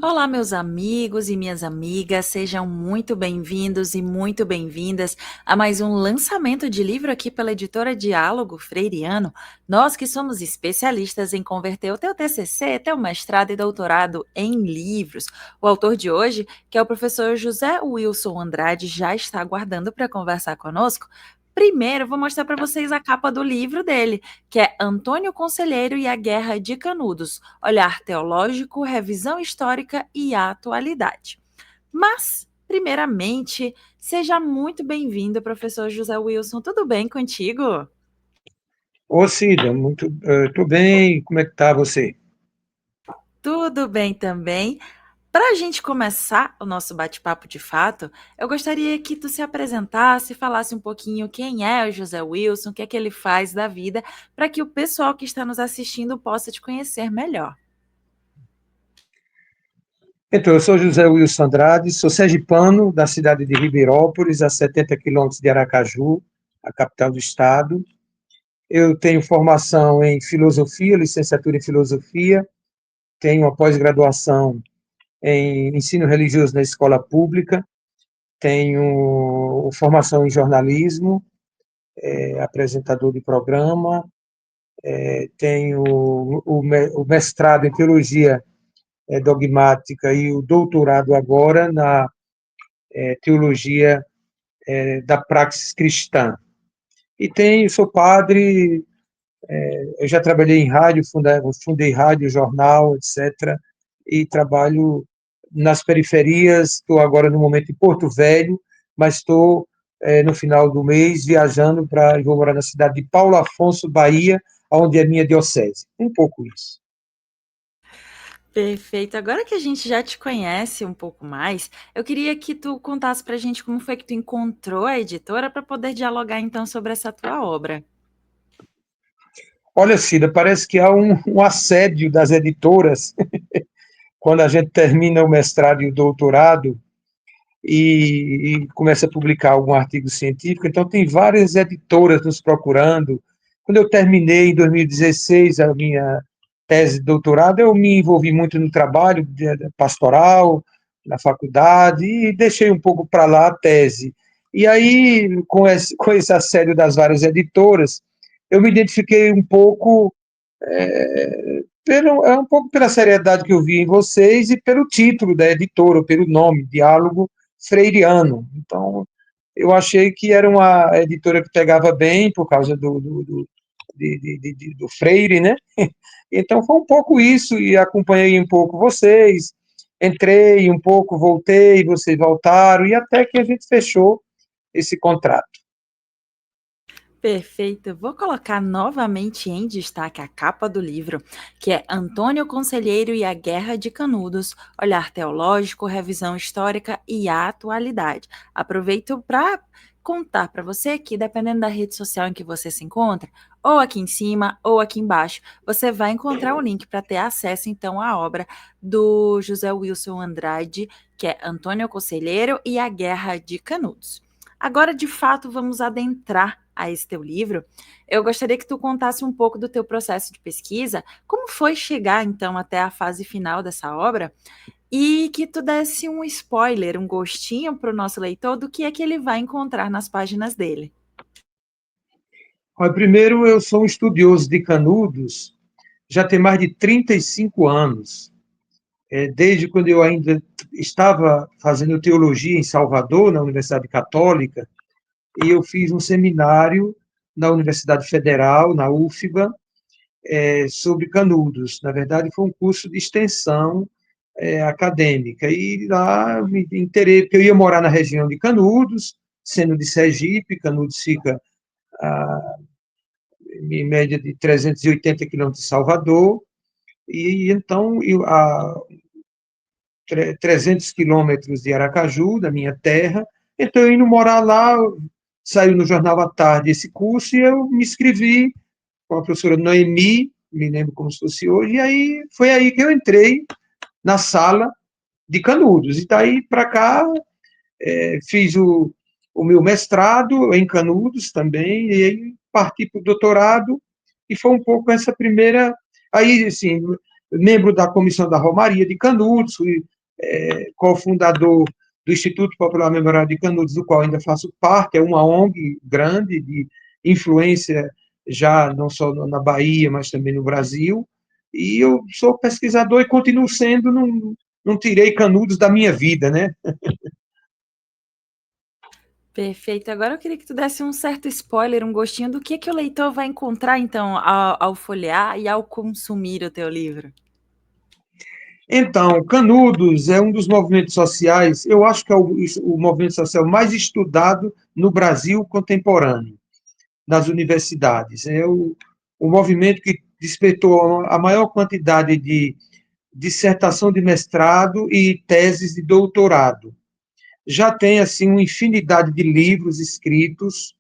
Olá, meus amigos e minhas amigas, sejam muito bem-vindos e muito bem-vindas a mais um lançamento de livro aqui pela editora Diálogo Freiriano. Nós que somos especialistas em converter o teu TCC, teu mestrado e doutorado em livros. O autor de hoje, que é o professor José Wilson Andrade, já está aguardando para conversar conosco. Primeiro, vou mostrar para vocês a capa do livro dele, que é Antônio Conselheiro e a Guerra de Canudos. Olhar teológico, revisão histórica e a atualidade. Mas, primeiramente, seja muito bem-vindo, professor José Wilson. Tudo bem contigo? Ô, Cida, tô bem, como é que tá você? Tudo bem também. Para a gente começar o nosso bate-papo de fato, eu gostaria que tu se apresentasse, falasse um pouquinho quem é o José Wilson, o que é que ele faz da vida, para que o pessoal que está nos assistindo possa te conhecer melhor. Então, eu sou José Wilson Andrade, sou sergipano, da cidade de Ribeirópolis, a 70 quilômetros de Aracaju, a capital do estado. Eu tenho formação em filosofia, licenciatura em filosofia, tenho uma pós-graduação em ensino religioso na escola pública, tenho formação em jornalismo, apresentador de programa, tenho o mestrado em teologia dogmática e o doutorado agora na teologia da praxis cristã. E sou padre, eu já trabalhei em rádio, fundei rádio, jornal, etc. E trabalho nas periferias, estou agora no momento em Porto Velho, mas estou no final do mês viajando vou morar na cidade de Paulo Afonso, Bahia, onde é a minha diocese. Um pouco isso. Perfeito. Agora que a gente já te conhece um pouco mais, eu queria que tu contasse pra gente como foi que tu encontrou a editora para poder dialogar então sobre essa tua obra. Olha, Cida, parece que há um assédio das editoras quando a gente termina o mestrado e o doutorado e começa a publicar algum artigo científico. Então, tem várias editoras nos procurando. Quando eu terminei em 2016 a minha tese de doutorado, eu me envolvi muito no trabalho pastoral, na faculdade, e deixei um pouco para lá a tese. E aí, com esse assédio das várias editoras, eu me identifiquei um pouco um pouco pela seriedade que eu vi em vocês e pelo título da editora, pelo nome, Diálogo Freiriano. Então, eu achei que era uma editora que pegava bem por causa do Freire, né? Então, foi um pouco isso, e acompanhei um pouco vocês, entrei um pouco, voltei, vocês voltaram, e até que a gente fechou esse contrato. Perfeito. Vou colocar novamente em destaque a capa do livro, que é Antônio Conselheiro e a Guerra de Canudos, olhar teológico, revisão histórica e a atualidade. Aproveito para contar para você que, dependendo da rede social em que você se encontra, ou aqui em cima ou aqui embaixo, você vai encontrar o link para ter acesso então à obra do José Wilson Andrade, que é Antônio Conselheiro e a Guerra de Canudos. Agora, de fato, vamos adentrar a esse teu livro. Eu gostaria que tu contasse um pouco do teu processo de pesquisa, como foi chegar então até a fase final dessa obra, e que tu desse um spoiler, um gostinho para o nosso leitor do que é que ele vai encontrar nas páginas dele. Olha, primeiro, eu sou um estudioso de Canudos, já tem mais de 35 anos. Desde quando eu ainda estava fazendo teologia em Salvador, na Universidade Católica, e eu fiz um seminário na Universidade Federal, na UFBA, sobre Canudos. Na verdade, foi um curso de extensão acadêmica. E lá eu me interessei, porque eu ia morar na região de Canudos, sendo de Sergipe. Canudos fica em média de 380 quilômetros de Salvador, e então 300 quilômetros de Aracaju, da minha terra. Então, eu indo morar lá, saiu no jornal à tarde esse curso, e eu me inscrevi com a professora Noemi, me lembro como se fosse hoje, e aí foi aí que eu entrei na sala de Canudos. E daí para cá, fiz o meu mestrado em Canudos também, e aí parti para o doutorado, e foi um pouco essa primeira. Aí, assim, membro da Comissão da Romaria de Canudos, fui cofundador do Instituto Popular Memorial de Canudos, do qual ainda faço parte, é uma ONG grande de influência já não só na Bahia, mas também no Brasil, e eu sou pesquisador e continuo sendo, não tirei Canudos da minha vida, né? Perfeito. Agora eu queria que tu desse um certo spoiler, um gostinho do que o leitor vai encontrar, então, ao folhear e ao consumir o teu livro. Então, Canudos é um dos movimentos sociais, eu acho que é o movimento social mais estudado no Brasil contemporâneo, nas universidades. É o movimento que despertou a maior quantidade de dissertação de mestrado e teses de doutorado. Já tem, assim, uma infinidade de livros escritos,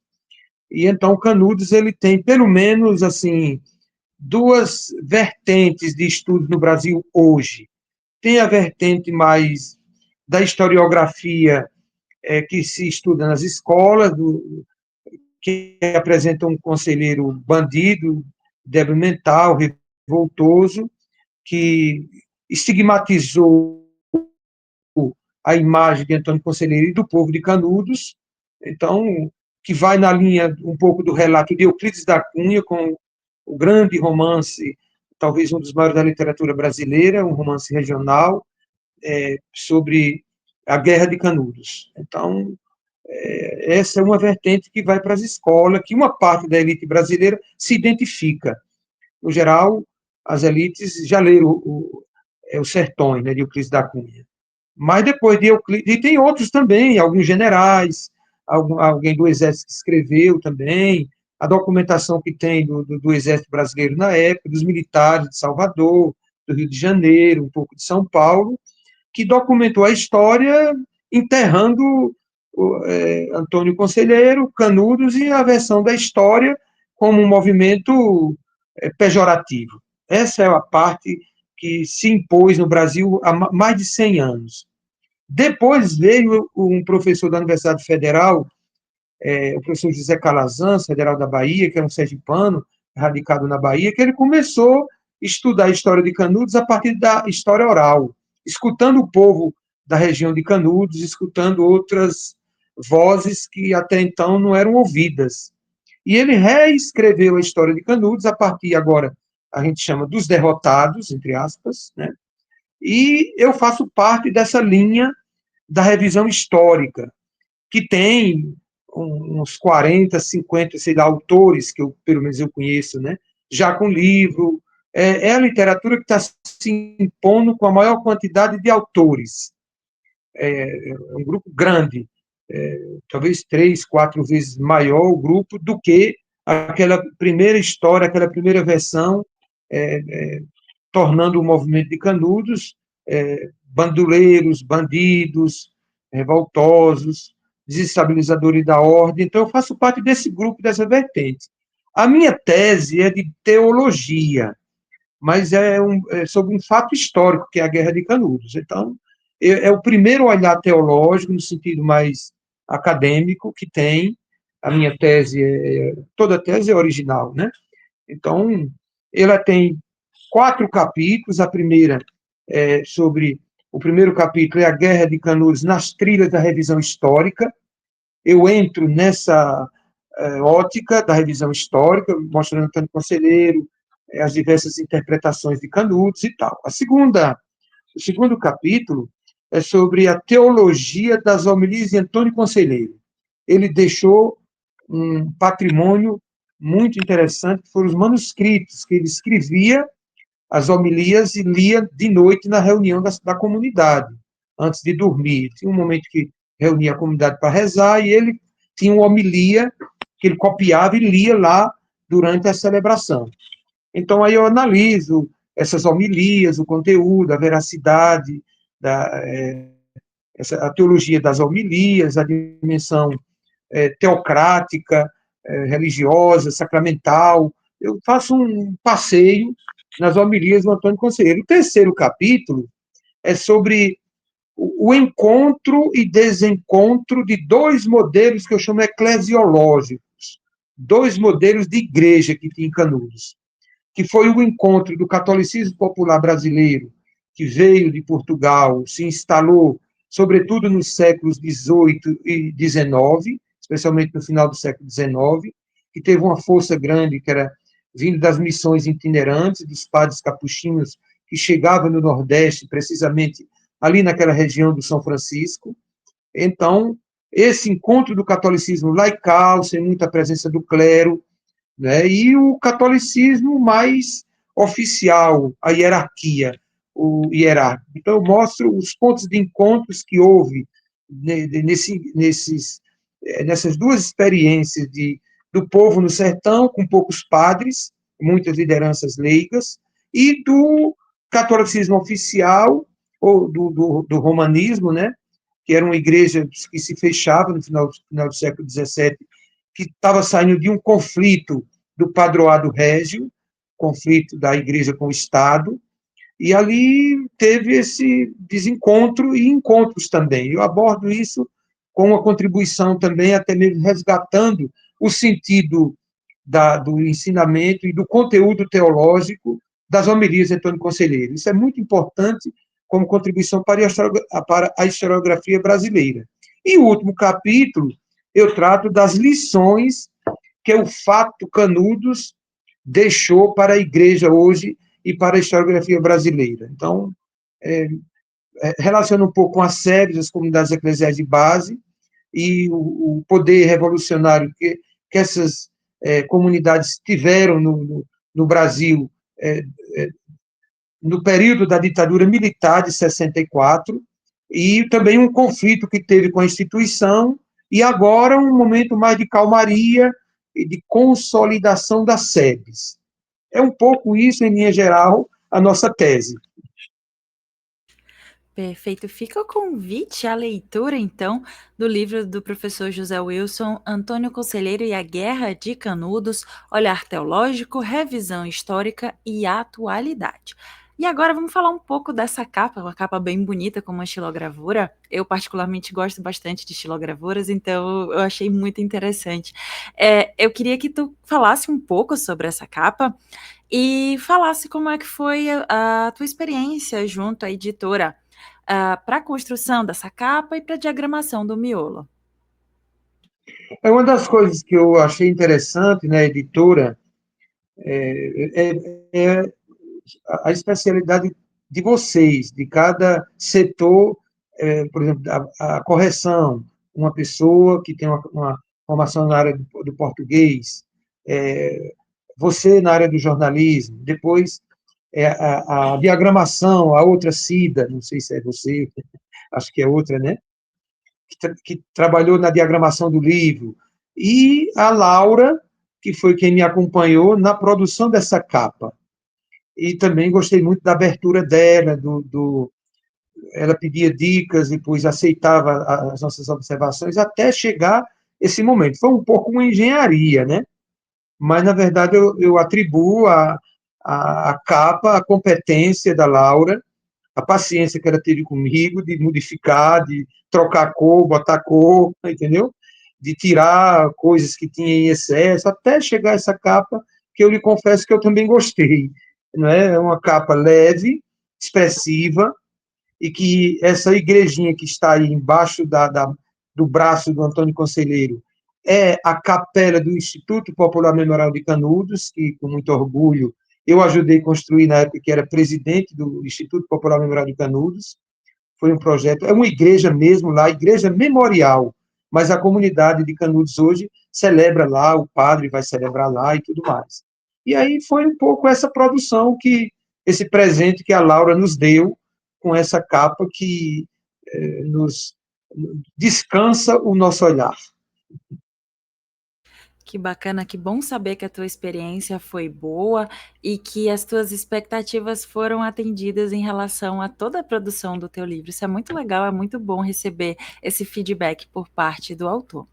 e então Canudos ele tem, pelo menos, assim, duas vertentes de estudo no Brasil hoje. Tem a vertente mais da historiografia que se estuda nas escolas, que apresenta um conselheiro bandido, débil mental, revoltoso, que estigmatizou a imagem de Antônio Conselheiro e do povo de Canudos, então, que vai na linha um pouco do relato de Euclides da Cunha, com o grande romance, talvez um dos maiores da literatura brasileira, um romance regional, sobre a Guerra de Canudos. Então, essa é uma vertente que vai para as escolas, que uma parte da elite brasileira se identifica. No geral, as elites já leram os Sertões, né, de Euclides da Cunha. Mas depois de Euclides, e tem outros também, alguns generais, alguém do Exército que escreveu também, a documentação que tem do Exército Brasileiro na época, dos militares de Salvador, do Rio de Janeiro, um pouco de São Paulo, que documentou a história enterrando Antônio Conselheiro, Canudos e a versão da história como um movimento pejorativo. Essa é a parte que se impôs no Brasil há mais de 100 anos. Depois veio um professor da Universidade Federal, o professor José Calazans, federal da Bahia, que era um sergipano, radicado na Bahia, que ele começou a estudar a história de Canudos a partir da história oral, escutando o povo da região de Canudos, escutando outras vozes que até então não eram ouvidas. E ele reescreveu a história de Canudos a partir, agora, a gente chama dos derrotados, entre aspas, né? E eu faço parte dessa linha da revisão histórica, que tem uns 40, 50, sei lá, autores que eu, pelo menos eu conheço, né? Já com livro. É a literatura que está se impondo com a maior quantidade de autores. É um grupo grande, talvez 3, 4 vezes maior o grupo do que aquela primeira história, aquela primeira versão, tornando o movimento de Canudos bandoleiros, bandidos, revoltosos, desestabilizadores da ordem. Então, eu faço parte desse grupo, dessa vertente. A minha tese é de teologia, mas é sobre um fato histórico, que é a Guerra de Canudos. Então, é o primeiro olhar teológico, no sentido mais acadêmico, que tem. A minha tese, toda tese é original, né? Então, ela tem 4 capítulos. A primeira sobre o primeiro capítulo é a Guerra de Canudos nas trilhas da revisão histórica. Eu entro nessa ótica da revisão histórica, mostrando tanto Conselheiro, as diversas interpretações de Canudos e tal. O segundo capítulo é sobre a teologia das homilias de Antônio Conselheiro. Ele deixou um patrimônio muito interessante, que foram os manuscritos que ele escrevia as homilias e lia de noite na reunião da comunidade, antes de dormir. Tinha um momento que reunia a comunidade para rezar e ele tinha uma homilia que ele copiava e lia lá durante a celebração. Então, aí eu analiso essas homilias, o conteúdo, a veracidade, a teologia das homilias, a dimensão teocrática, religiosa, sacramental. Eu faço um passeio nas homilias do Antônio Conselheiro. O terceiro capítulo é sobre o encontro e desencontro de dois modelos que eu chamo eclesiológicos, dois modelos de igreja que tinha em Canudos. que foi o encontro do catolicismo popular brasileiro, que veio de Portugal, se instalou, sobretudo nos séculos XVIII e XIX, especialmente no final do século XIX, que teve uma força grande, que era vindo das missões itinerantes, dos padres capuchinhos, que chegavam no Nordeste, precisamente ali naquela região do São Francisco. Então, esse encontro do catolicismo laical, sem muita presença do clero, né? E o catolicismo mais oficial, a hierarquia, o hierárquico. Então, eu mostro os pontos de encontros que houve nessas duas experiências do povo no sertão, com poucos padres, muitas lideranças leigas, e do catolicismo oficial, ou do romanismo, né? Que era uma igreja que se fechava no final do século XVII, que estava saindo de um conflito do padroado régio, conflito da igreja com o Estado, e ali teve esse desencontro e encontros também. Eu abordo isso com uma contribuição também, até mesmo resgatando o sentido do ensinamento e do conteúdo teológico das homilias de Antônio Conselheiro. Isso é muito importante como contribuição para a historiografia brasileira. E o último capítulo, eu trato das lições que o fato Canudos deixou para a igreja hoje e para a historiografia brasileira. Então, relaciona um pouco com as séries das comunidades eclesiais de base e o poder revolucionário que essas comunidades tiveram no Brasil no período da ditadura militar de 64, e também um conflito que teve com a instituição, e agora um momento mais de calmaria e de consolidação das sedes. É um pouco isso, em linha geral, a nossa tese. Perfeito. Fica o convite à leitura, então, do livro do professor José Wilson, Antônio Conselheiro e a Guerra de Canudos, Olhar Teológico, Revisão Histórica e Atualidade. E agora vamos falar um pouco dessa capa, uma capa bem bonita com uma estilogravura. Eu particularmente gosto bastante de estilogravuras, então eu achei muito interessante. Eu queria que tu falasse um pouco sobre essa capa e falasse como é que foi a tua experiência junto à editora para a construção dessa capa e para a diagramação do miolo. É uma das coisas que eu achei interessante na editora é a especialidade de vocês, de cada setor, por exemplo, a correção, uma pessoa que tem uma formação na área do português, você na área do jornalismo, depois a diagramação, a outra Cida, não sei se é você, acho que é outra, né? Que trabalhou na diagramação do livro, e a Laura, que foi quem me acompanhou na produção dessa capa. E também gostei muito da abertura dela, ela pedia dicas e depois aceitava as nossas observações até chegar esse momento. Foi um pouco uma engenharia, né? Mas, na verdade, eu atribuo a capa, a competência da Laura, a paciência que ela teve comigo de modificar, de trocar cor, botar cor, entendeu? De tirar coisas que tinha em excesso, até chegar a essa capa, que eu lhe confesso que eu também gostei. Não é? É uma capa leve, expressiva, e que essa igrejinha que está aí embaixo do braço do Antônio Conselheiro é a capela do Instituto Popular Memorial de Canudos, que, com muito orgulho, eu ajudei a construir na época que era presidente do Instituto Popular Memorial de Canudos. Foi um projeto, é uma igreja mesmo lá, igreja memorial, mas a comunidade de Canudos hoje celebra lá, o padre vai celebrar lá e tudo mais. E aí foi um pouco essa produção, esse presente que a Laura nos deu, com essa capa que nos descansa o nosso olhar. Que bacana, que bom saber que a tua experiência foi boa e que as tuas expectativas foram atendidas em relação a toda a produção do teu livro. Isso é muito legal, é muito bom receber esse feedback por parte do autor.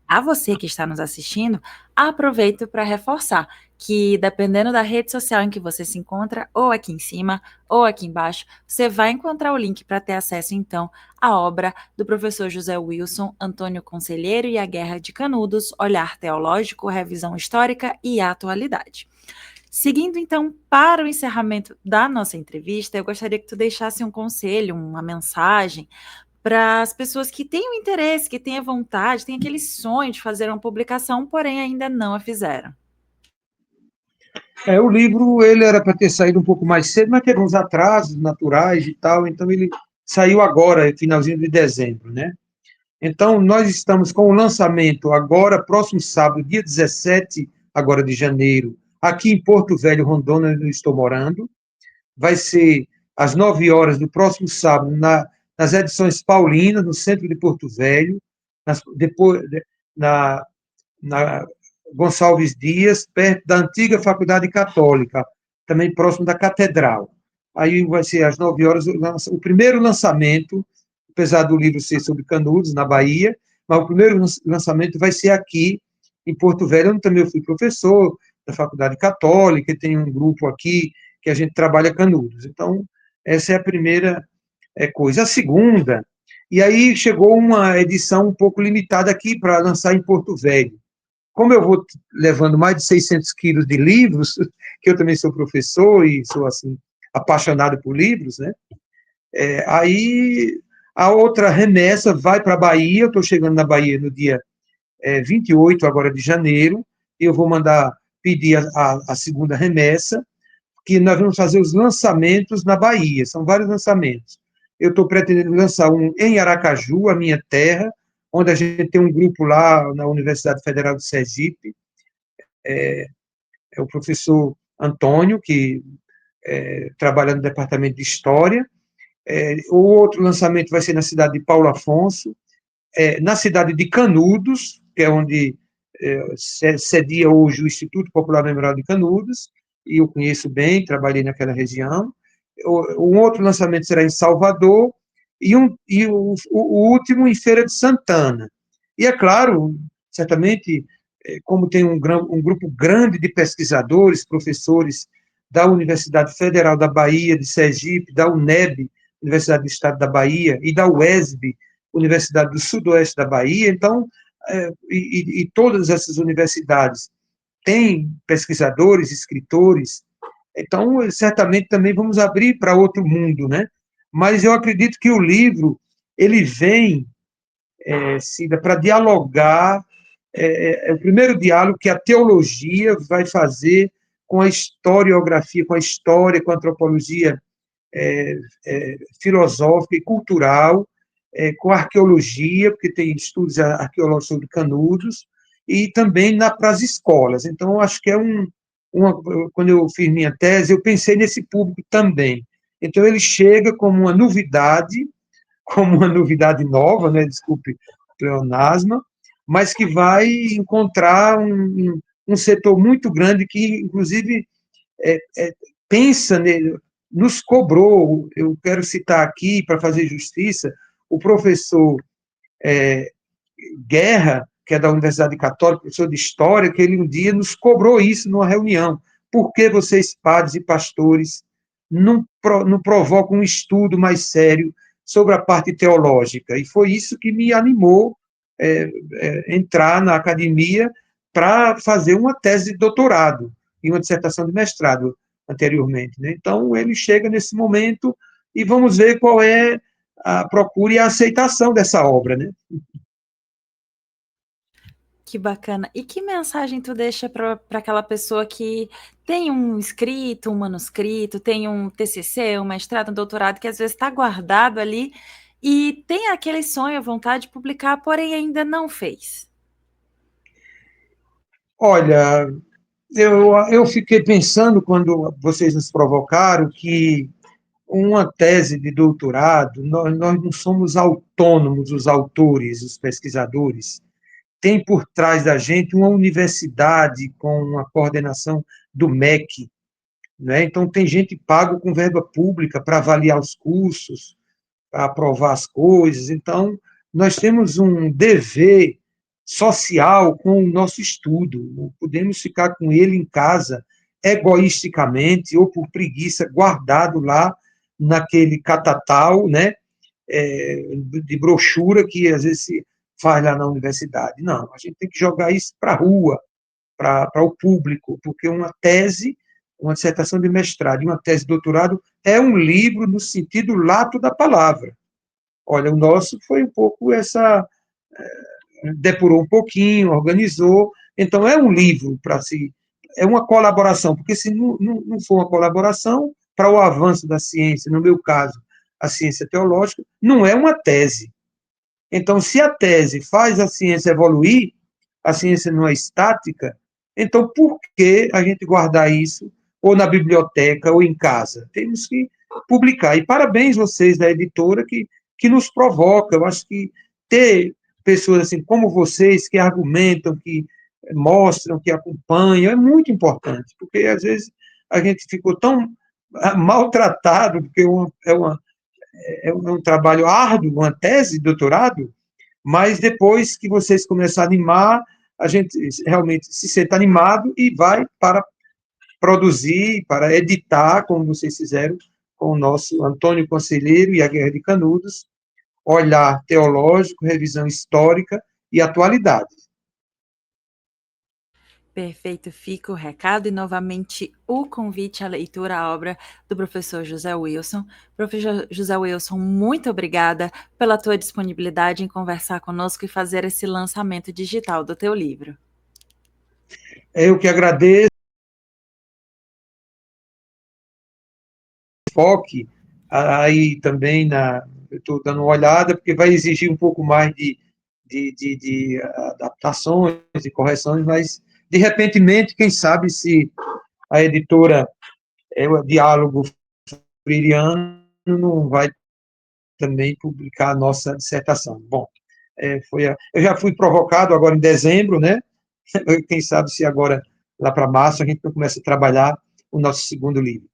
A você que está nos assistindo, aproveito para reforçar que, dependendo da rede social em que você se encontra, ou aqui em cima, ou aqui embaixo, você vai encontrar o link para ter acesso, então, à obra do professor José Wilson, Antônio Conselheiro e a Guerra de Canudos, Olhar Teológico, Revisão Histórica e Atualidade. Seguindo então para o encerramento da nossa entrevista, eu gostaria que tu deixasse um conselho, uma mensagem para as pessoas que têm o interesse, que têm a vontade, têm aquele sonho de fazer uma publicação, porém ainda não a fizeram. O livro ele era para ter saído um pouco mais cedo, mas teve uns atrasos naturais e tal, então ele saiu agora, finalzinho de dezembro, né? Então, nós estamos com o lançamento agora, próximo sábado, dia 17 agora de janeiro, aqui em Porto Velho, Rondônia, onde eu estou morando. Vai ser às 9 horas do próximo sábado, nas edições paulinas, no centro de Porto Velho, depois, na, na Gonçalves Dias, perto da antiga Faculdade Católica, também próximo da Catedral. Aí vai ser às 9 horas o primeiro lançamento, apesar do livro ser sobre Canudos, na Bahia, mas o primeiro lançamento vai ser aqui, em Porto Velho, onde também eu fui professor da Faculdade Católica, e tem um grupo aqui que a gente trabalha Canudos. Então, essa é a primeira coisa. A segunda, e aí chegou uma edição um pouco limitada aqui para lançar em Porto Velho. Como eu vou levando mais de 600 quilos de livros, que eu também sou professor e sou assim apaixonado por livros, né? Aí a outra remessa vai para a Bahia. Eu estou chegando na Bahia no dia 28 agora de janeiro. Eu vou mandar pedir a segunda remessa, que nós vamos fazer os lançamentos na Bahia. São vários lançamentos. Eu estou pretendendo lançar um em Aracaju, a minha terra, onde a gente tem um grupo lá na Universidade Federal de Sergipe, é o professor Antônio, que trabalha no departamento de História. O outro lançamento vai ser na cidade de Paulo Afonso, na cidade de Canudos, que é onde cedia hoje o Instituto Popular Memorial de Canudos, e eu conheço bem, trabalhei naquela região. Um outro lançamento será em Salvador, e o último em Feira de Santana. E é claro, certamente, como tem um grupo grande de pesquisadores, professores da Universidade Federal da Bahia, de Sergipe, da UNEB, Universidade do Estado da Bahia, e da UESB, Universidade do Sudoeste da Bahia. Então, e todas essas universidades têm pesquisadores, escritores. Então, certamente também vamos abrir para outro mundo, né? Mas eu acredito que o livro ele vem, Cida, para dialogar. É o primeiro diálogo que a teologia vai fazer com a historiografia, com a história, com a antropologia filosófica e cultural, com a arqueologia, porque tem estudos arqueológicos sobre Canudos, e também para as escolas. Então, eu acho que quando eu fiz minha tese, eu pensei nesse público também. Então, ele chega como uma novidade nova, né? Desculpe o pleonasmo, mas que vai encontrar um setor muito grande que, inclusive, pensa nele, nos cobrou. Eu quero citar aqui, para fazer justiça, o professor Guerra, que é da Universidade Católica, professor de História, que ele um dia nos cobrou isso numa reunião. Por que vocês, padres e pastores, não provocam um estudo mais sério sobre a parte teológica? E foi isso que me animou entrar na academia para fazer uma tese de doutorado e uma dissertação de mestrado anteriormente, né? Então, ele chega nesse momento e vamos ver qual é a procura e a aceitação dessa obra, né? Que bacana. E que mensagem tu deixa para aquela pessoa que tem um escrito, um manuscrito, tem um TCC, um mestrado, um doutorado, que às vezes está guardado ali e tem aquele sonho, a vontade de publicar, porém ainda não fez? Olha, eu fiquei pensando, quando vocês nos provocaram, que uma tese de doutorado, nós não somos autônomos, os autores, os pesquisadores. Tem por trás da gente uma universidade com uma coordenação do MEC, né? Então, tem gente pago com verba pública para avaliar os cursos, para aprovar as coisas. Então, nós temos um dever social com o nosso estudo. Não podemos ficar com ele em casa, egoisticamente ou por preguiça, guardado lá naquele catatal, né, de brochura que às vezes se faz lá na universidade. Não, a gente tem que jogar isso para a rua, para o público, porque uma tese uma dissertação de mestrado e uma tese de doutorado é um livro no sentido lato da palavra. Olha, o nosso foi um pouco essa, depurou um pouquinho, organizou, então é um livro para se, é uma colaboração, porque se não for uma colaboração para o avanço da ciência, no meu caso, a ciência teológica, não é uma tese. Então, se a tese faz a ciência evoluir, a ciência não é estática, então por que a gente guardar isso ou na biblioteca ou em casa? Temos que publicar. E parabéns vocês da editora que nos provoca. Eu acho que ter pessoas assim como vocês que argumentam, que mostram, que acompanham, é muito importante, porque às vezes a gente ficou tão maltratado, porque é um trabalho árduo, uma tese de doutorado, mas depois que vocês começam a animar, a gente realmente se sente animado e vai para produzir, para editar, como vocês fizeram com o nosso Antônio Conselheiro e a Guerra de Canudos, olhar teológico, revisão histórica e atualidade. Perfeito, fica o recado e novamente o convite à leitura à obra do professor José Wilson. Professor José Wilson, muito obrigada pela tua disponibilidade em conversar conosco e fazer esse lançamento digital do teu livro. Eu que agradeço, foque aí também eu estou dando uma olhada, porque vai exigir um pouco mais de adaptações e correções, mas, de repentemente, quem sabe se a editora o Diálogo Freiriano não vai também publicar a nossa dissertação. Bom, eu já fui provocado agora em dezembro, né? Quem sabe se agora, lá para março, a gente não começa a trabalhar o nosso segundo livro.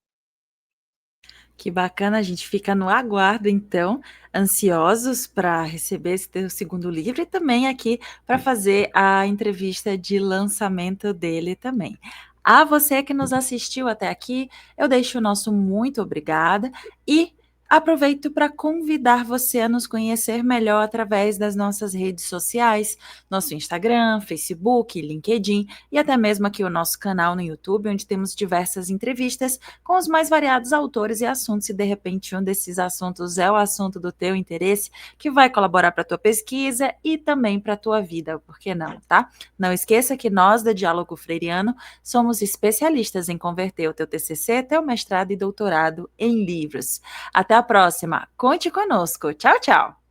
Que bacana, a gente fica no aguardo, então, ansiosos para receber esse teu segundo livro e também aqui para fazer a entrevista de lançamento dele também. A você que nos assistiu até aqui, eu deixo o nosso muito obrigada e aproveito para convidar você a nos conhecer melhor através das nossas redes sociais, nosso Instagram, Facebook, LinkedIn e até mesmo aqui o nosso canal no YouTube, onde temos diversas entrevistas com os mais variados autores e assuntos, se de repente um desses assuntos é o assunto do teu interesse, que vai colaborar para a tua pesquisa e também para a tua vida, por que não, tá? Não esqueça que nós, da Diálogo Freiriano, somos especialistas em converter o teu TCC, teu mestrado e doutorado em livros. Até a próxima. Conte conosco. Tchau, tchau.